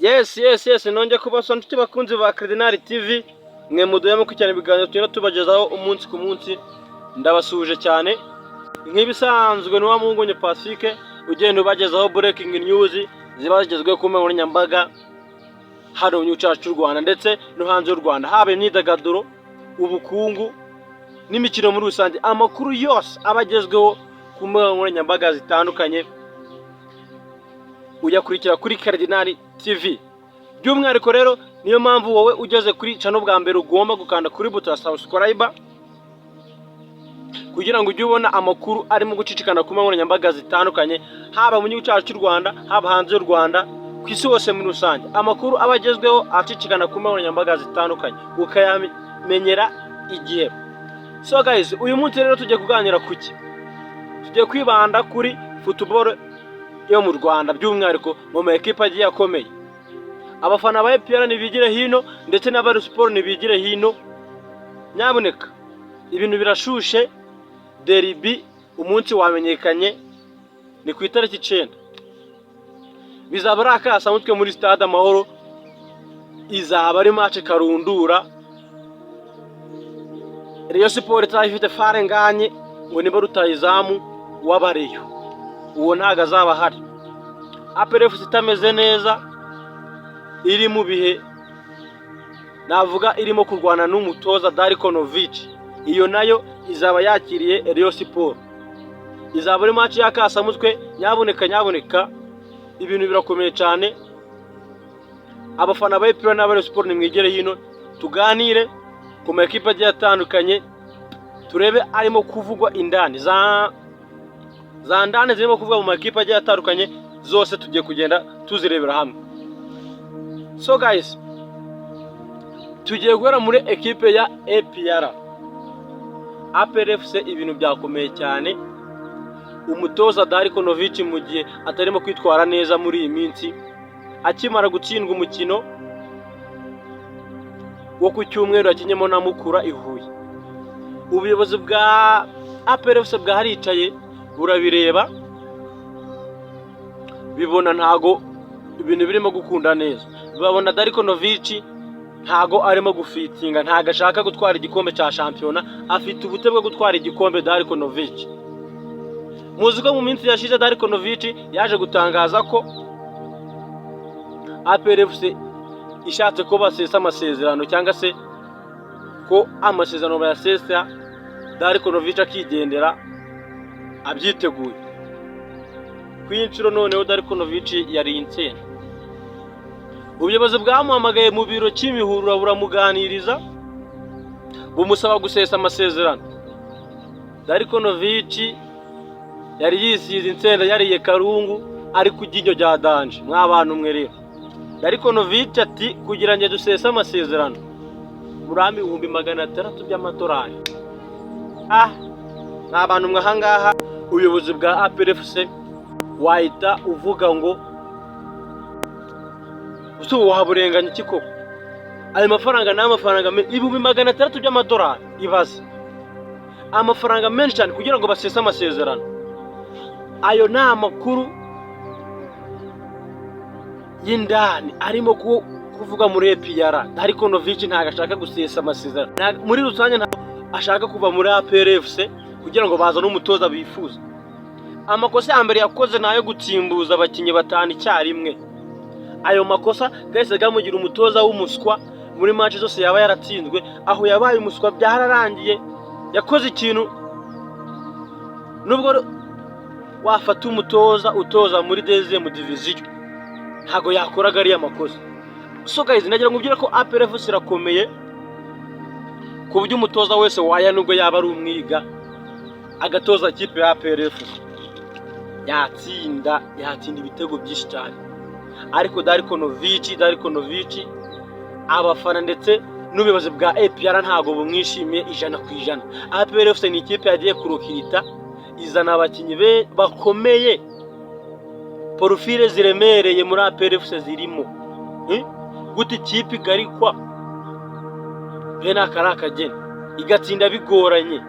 Yes, nongeye kubasaba nshuti bakunzi ba Cardinal TV, mwe muduyemo kucyana ibiganiro tugenda tubagezaho umunsi ku munsi. Ndabasuje cyane nk'ibisanzwe ni wa Mungonye Pacifique ugenda ubagezaho breaking news ziba zigezweho ku nkoranyambaga hano mu cyacu cy'u Rwanda ndetse no hanze y'u Rwanda, haba imyidagaduro, ubukungu n'imikino muri rusange. Amakuru yose abagezweho ku nkoranyambaga zitandukanye uyakurikira kuri Cardinal TV. By'umwihariko rero niyo mpamvu wowe ugeze kuri channel bwa mbere ugomba gukanda kuri buto ya subscribe kugira ngo ujye ubona amakuru arimo gucicikana ku nkoranyambaga zitandukanye, haba mu gihugu cyacu cy'u Rwanda, haba hanze y'u Rwanda, ku isi hose muri rusange. Amakuru abagezweho acicikana ku nkoranyambaga zitandukanye ukayamenyera igihe. So guys, uyu munsi rero tugiye kuganira kuki, tugiye kwibanda kuri football yo mu Rwanda, by'umwihariko mu makipe agiye akomeye. Abafana ba EPR nibigire hino ndetse n'abari sport nibigire hino. Nyaboneka ibintu birashushe. Derby umunsi wamenyekanye ni ku itariki 9. Bizaba ari akasamutwe muri stade Amahoro, izaba ari match karundura. Rayon Sport ifite farenganye ngo niba rutayizamu wabareyo, uwo ntago azaba hari. APR itameze neza, iri mu bihe navuga irimo kurwana n'umutoza Darikonovic. Iyo nayo izaba yakiriye Rayon Sport, izaba ari match y'akasamutwe. Nyaboneka ibintu birakomeye cyane. Abafana ba EPR n'aba Rayon Sport nimwigere hino tuganire ku makipe agiye atandukanye, turebe arimo kuvugwa indani za ndane zirimo kuvugwa mu makipe agiye atandukanye, zose tugiye kugenda tuzirebera hamwe. So guys, tugiye guhera muri ekipe ya EPR. APR FC ibintu byakomeye cyane. Umutoza Darikonovic mu gihe atarimo kwitwara neza muri iyi minsi, akimara gutsindwa umukino wo ku cyumweru akinyemo na Mukura i Huye. Ubuyobozi bwa APR FC bwaharicaye burabireba, bibona ntago ibintu birimo gukunda neza. Babona Darikonovic ntago arimo gufitinga, ntago ashaka gutwara igikombe cya shampiyona. Afite ubute bwo gutwara igikombe Darikonovic. Muzi ko mu minsi yashize Darikonovic yaje gutangaza ko APR FC ishatse ko basesa amasezerano, cyangwa se ko amasezerano bayasesa Darikonovic akigendera abyiteguye. Kwinshuro noneho Darikonovic yari insena. Ubuyobozi bwamuhamagaye mu biro cy'imihurura buramuganiriza, bumusaba gusesa amasezerano. Darikonovic yari yisize insenda, yariye karungu, ari ku ginyo rya danje. Mwabantu mwe rero, Darikonovic ati kugira ngo dusese amasezerano burami 600 by'amadolari. Mwabantu mwe ahangaha ubuyobozi bwa APR FC wahita uvuga ngo uso waburenganya iki koko? Ayo mafaranga n'amafaranga 600 by'amadolari. Ibaze amafaranga menshi cyane kugira ngo basese amasezerano. Ayo ni amakuru y'indani arimo kuvuga muri EPR. Darikonovic ntago ashaka gusesa amasezerano muri rusange, ntago ashaka kuva muri APR FC kugira ngo bazane umutoza bifuza. Amakosa ya mbere yakoze nayo gutsimbuza abakinyi batanu icyarimwe. Ayo makosa gahise gamugira umutoza w'umuswa muri match zose yaba yaratsinzwe. Aho yabaye umuswa byararangiye. Yakoze ikintu, nubwo wafata umutoza utoza muri deuxième division ntago yakoraga ari amakosa. So guys, nagira ngo ubwire ko APR FC irakomeye ku buryo umutoza wese waya nubwo yaba ari umwiga agatoza ikipe ya APR FC yatsinda ibitego byinshi cyane. Ariko Darikonovic abafana ndetse n'ubuyobozi bwa EPR ntago bumwishimiye 100%. APR FC ni ikipe yagiye kurokirita, izana abakinyi bakomeye, profile ziremereye muri APR FC zirimo. Gute ikipe igarikwa bena karakagene igatsinda bigoranye.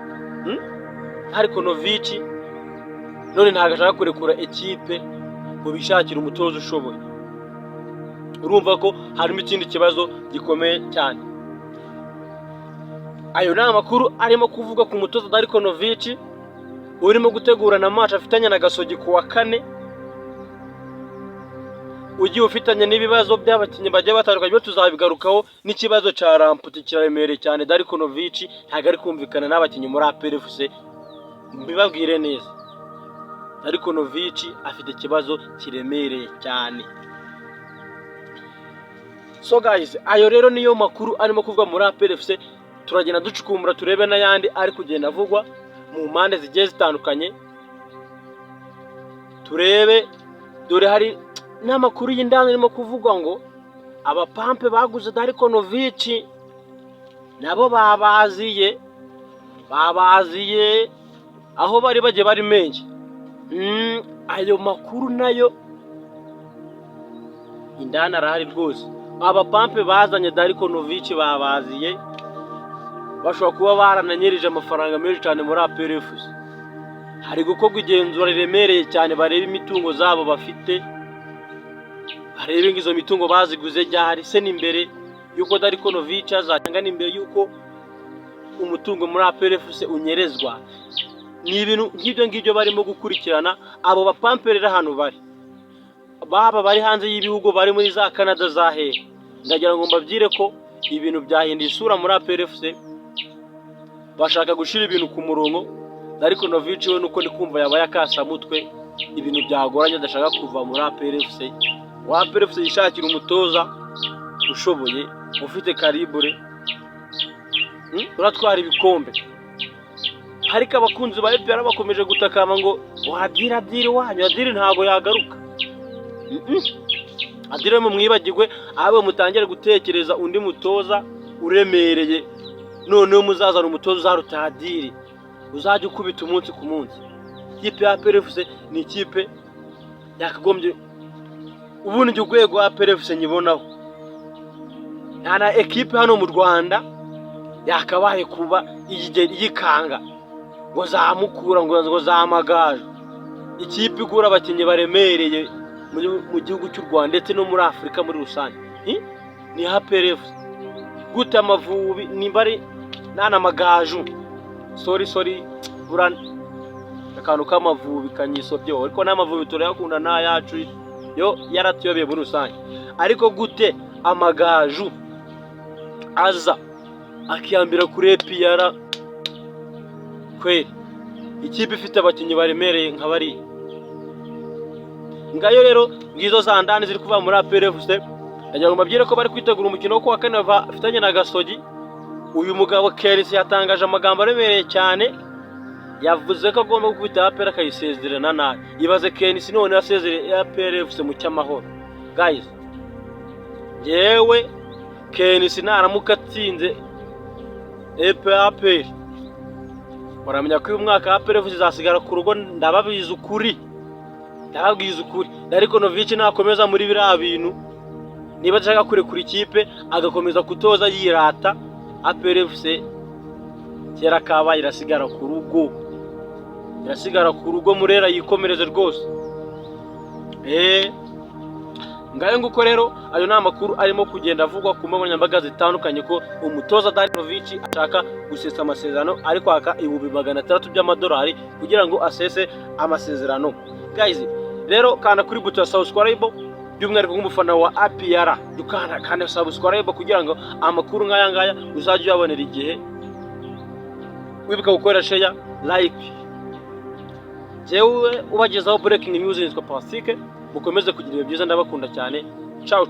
Darikonovic none ntago ashaka kurekura ekipe ngo bishakira umutoza ushoboye. urumva ko harimo ikindi kibazo gikomeye cyane. Ayo ni amakuru arimo kuvuga ku mutoza Darko Novic urimo gutegurana match afitanye na Gasogi ku wa kane, ugiye ufitanye n'ibibazo by'abakinnyi bagiye batandukanye byo tuzabigarukaho. N'ikibazo cya Ramputi kiraremereye cyane. Darko Novic ntabwo ari kumvikana n'abakinnyi muri APR FC, mbibabwire neza. Darko Novic afite ikibazo kiremereye cyane. So guys, ayo rero niyo makuru arimo kuvuga muri APR FC. Turagenda ducukumbura turebe n'ayandi ari kugenda avugwa mu mpande zigiye zitandukanye, turebe. Dore hari n'amakuru y'indani arimo kuvugwa ngo abapampe baguze Darko Novic nabo babaziye aho bari bagiye bari menshi. Ayo makuru nayo indani arahari rwose. Abapampe bazanye Darko Novic babaziye, bashobora kuba barananyerije amafaranga menshi cyane muri APR FC. Hari gukorwa igenzura riremereye cyane, bareba imitungo zabo bafite, barebe ngo izo mitungo baziguze ryari se n'imbere yuko Darko Novic azatanga, n'imbere yuko umutungo muri APR FC unyerezwa. Ni ibintu nk'ibyo ngibyo barimo gukurikirana. Abo bapampe rero hano baba bari hanze y'ibihugu, bari muri za Canada za hehe, ndagira ngo mbabyire ko ibintu byahinduye isura muri APR FC. Bashaka gushira ibintu ku murongo. Darko Novic we nuko ndi kumva yabaye akasamutwe, ibintu byagoranye adashaka kuva muri APR FC. APR FC yishakira umutoza ushoboye, ufite karibure, uratwara ibikombe. Ariko abakunzi ba APR bakomeje gutakama ngo wadira wanyu, Adiri ntago yagaruka. Adiri mu mwibagirwe, abo mutangire gutekereza undi mutoza uremereye. Noneho muzazana umutoza uzaruta Adiri, uzajya ukubita umunsi ku munsi. Ikipe ya APR FC ni ikipe yakagombye ubundi urwego APR FC nyibonaho. Yana ekipe hano mu Rwanda yakabaye kuba yikanga ngo zamukura ngo zamagaje. Ikipe igura abakinnyi baremereye mu gihugu cy'u Rwanda ndetse no muri Afurika muri rusange ni APR FC. Gute Amavubi nimbari nana magaju, sorry burana akantu k'Amavubi kanyisobye, ariko n'Amavubi turayakunda n'ayacu yo yaratuyobeye muri rusange. Ariko gute Amagaju aza akiyambira kuri APR kweli, ikipe ifite abakinnyi baremereye nka bari ngayo. Rero ngizo za ndani ziri kuva muri APR FC. Ndagira ngo mbabyire ko bari kwitegura umukino wo kuwa kane bafitanye na Gasogi. Uyu mugabo Kelisi yatangaje amagambo aremereye cyane, yavuze ko agomba gukubita APR akayisezerana nabi. Ibaze Kelisi none yasezereye APR FC mu cyamahoro. Guys, yewe Kelisi naramuka atsinze APR, baramenya ko uyu mwaka APR FC izasigara ku rugo. Ndababwiza ukuri. Darko Novic nakomeza muri biriya bintu, niba ashaka kurekura ikipe agakomeza kutoza yirata, APR FC kera kabaye irasigara ku rugo, Murera yikomereze rwose. Ngayo nguko rero, ayo ni amakuru arimo kugenda avugwa ku mbuga nkoranyambaga zitandukanye ko umutoza Darko Novic ashaka gusesa amasezerano ariko aka ibihumbi 600 by'amadolari kugira ngo asese amasezerano. Guys, rero kanda kuri buto ya subscribe by'umwihariko nk'umufana wa APR, dukanda subscribe kugira ngo amakuru nk'aya ngaya uzajye uyabonera igihe. Wibuka gukora share, like. Jewe ubagezaho breaking news nitwa Pacifique. Mukomeze kugira ibyo byiza, ndabakunda cyane. Ciao.